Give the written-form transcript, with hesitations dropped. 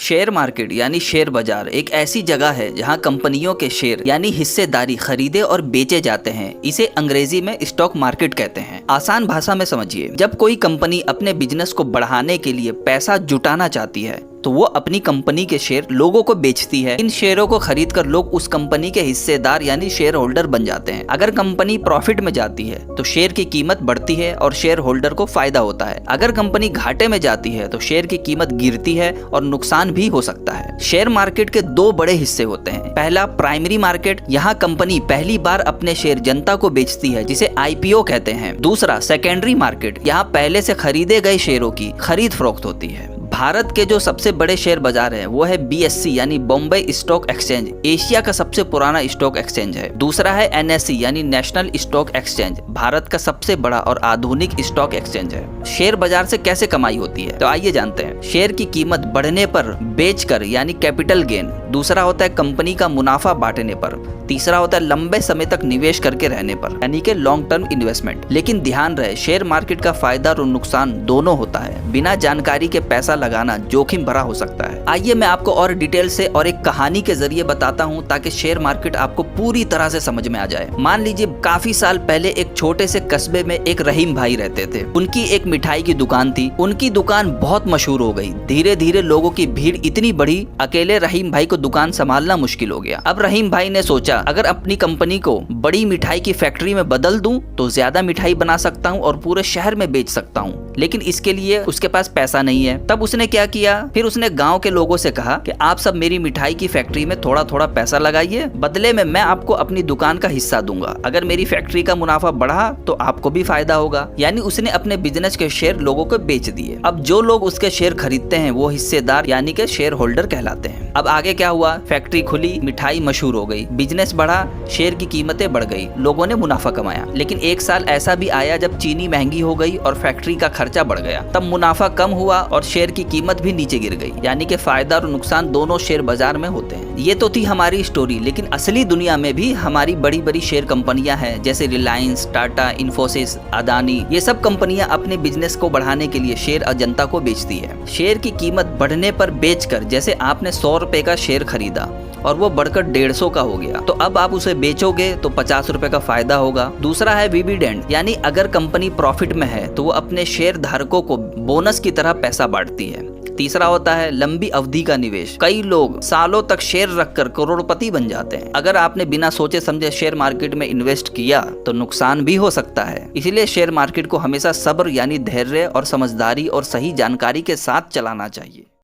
Share market यानी share बाजार एक ऐसी जगह है जहां कंपनियों के शेयर यानी हिस्सेदारी खरीदे और बेचे जाते हैं। इसे अंग्रेजी में स्टॉक मार्केट कहते हैं। आसान भाषा में समझिए, जब कोई कंपनी अपने बिजनेस को बढ़ाने के लिए पैसा जुटाना चाहती है तो वो अपनी कंपनी के शेयर लोगों को बेचती है। इन शेयरों को खरीदकर लोग उस कंपनी के हिस्सेदार यानी शेयर होल्डर बन जाते हैं। अगर कंपनी प्रॉफिट में जाती है तो शेयर की कीमत बढ़ती है और शेयर होल्डर को फायदा होता है। अगर कंपनी घाटे में जाती है तो शेयर की कीमत गिरती है और नुकसान भी हो सकता है। शेयर मार्केट के दो बड़े हिस्से होते हैं। पहला प्राइमरी मार्केट, यहाँ कंपनी पहली बार अपने शेयर जनता को बेचती है जिसे IPO कहते हैं। दूसरा सेकेंडरी मार्केट, यहाँ पहले से खरीदे गए शेयरों की खरीद फरोख्त होती है। भारत के जो सबसे बड़े शेयर बाजार है वो है BSE यानी बॉम्बे स्टॉक एक्सचेंज, एशिया का सबसे पुराना स्टॉक एक्सचेंज है। दूसरा है NSE यानी नेशनल स्टॉक एक्सचेंज, भारत का सबसे बड़ा और आधुनिक स्टॉक एक्सचेंज है। शेयर बाजार से कैसे कमाई होती है तो आइए जानते हैं। शेयर की कीमत बढ़ने पर बेचकर यानी कैपिटल गेन। दूसरा होता है कंपनी का मुनाफा बांटने पर। तीसरा होता है लंबे समय तक निवेश करके रहने पर यानी कि लॉन्ग टर्म इन्वेस्टमेंट। लेकिन ध्यान रहे, शेयर मार्केट का फायदा और नुकसान दोनों होता है। बिना जानकारी के पैसा लगाना जोखिम भरा हो सकता है। आइए मैं आपको और डिटेल से और एक कहानी के जरिए बताता हूँ ताकि शेयर मार्केट आपको पूरी तरह से समझ में आ जाए। मान लीजिए काफी साल पहले एक छोटे से कस्बे में एक रहीम भाई रहते थे। उनकी एक मिठाई की दुकान थी। उनकी दुकान बहुत मशहूर हो गई। धीरे धीरे लोगों की भीड़ इतनी बढ़ी, अकेले रहीम भाई को दुकान संभालना मुश्किल हो गया। अब रहीम भाई ने सोचा अगर अपनी कंपनी को बड़ी मिठाई की फैक्ट्री में बदल दूं तो ज्यादा मिठाई बना सकता हूं और पूरे शहर में बेच सकता हूं। लेकिन इसके लिए उसके पास पैसा नहीं है। तब उसने क्या किया, फिर उसने गांव के लोगों से कहा कि आप सब मेरी मिठाई की फैक्ट्री में थोड़ा थोड़ा पैसा लगाइए, बदले में मैं आपको अपनी दुकान का हिस्सा दूंगा। अगर मेरी फैक्ट्री का मुनाफा बढ़ा तो आपको भी फायदा होगा। यानी उसने अपने बिजनेस के शेयर लोगों को बेच दिए। अब जो लोग उसके शेयर खरीदते हैं वो हिस्सेदार यानी कि शेयर होल्डर कहलाते हैं। अब आगे क्या हुआ, फैक्ट्री खुली, मिठाई मशहूर हो गई, बिजनेस बढ़ा, शेयर की कीमतें बढ़ गई, लोगों ने मुनाफा कमाया। लेकिन एक साल ऐसा भी आया जब चीनी महंगी हो गई और फैक्ट्री का खर्चा बढ़ गया। तब मुनाफा कम हुआ और शेयर की कीमत भी नीचे गिर गई। यानी कि फायदा और नुकसान दोनों शेयर बाजार में होते हैं। ये तो थी हमारी स्टोरी, लेकिन असली दुनिया में भी हमारी बड़ी बड़ी शेयर कंपनियां हैं जैसे रिलायंस, टाटा, इन्फोसिस, अदानी। ये सब कंपनियां अपने बिजनेस को बढ़ाने के लिए शेयर जनता को बेचती है। शेयर की कीमत बढ़ने पर बेचकर, जैसे आपने 100 रुपए का शेयर खरीदा और वो बढ़कर 150 का हो गया तो अब आप उसे बेचोगे तो 50 रुपए का फायदा होगा। दूसरा है डिविडेंड, यानी अगर कंपनी प्रॉफिट में है तो वो अपने शेयर धारकों को बोनस की तरह पैसा बांटती है। तीसरा होता है लंबी अवधि का निवेश। कई लोग सालों तक शेयर रखकर करोड़पति बन जाते हैं। अगर आपने बिना सोचे समझे शेयर मार्केट में इन्वेस्ट किया तो नुकसान भी हो सकता है। इसलिए शेयर मार्केट को हमेशा सब्र यानी धैर्य और समझदारी और सही जानकारी के साथ चलाना चाहिए।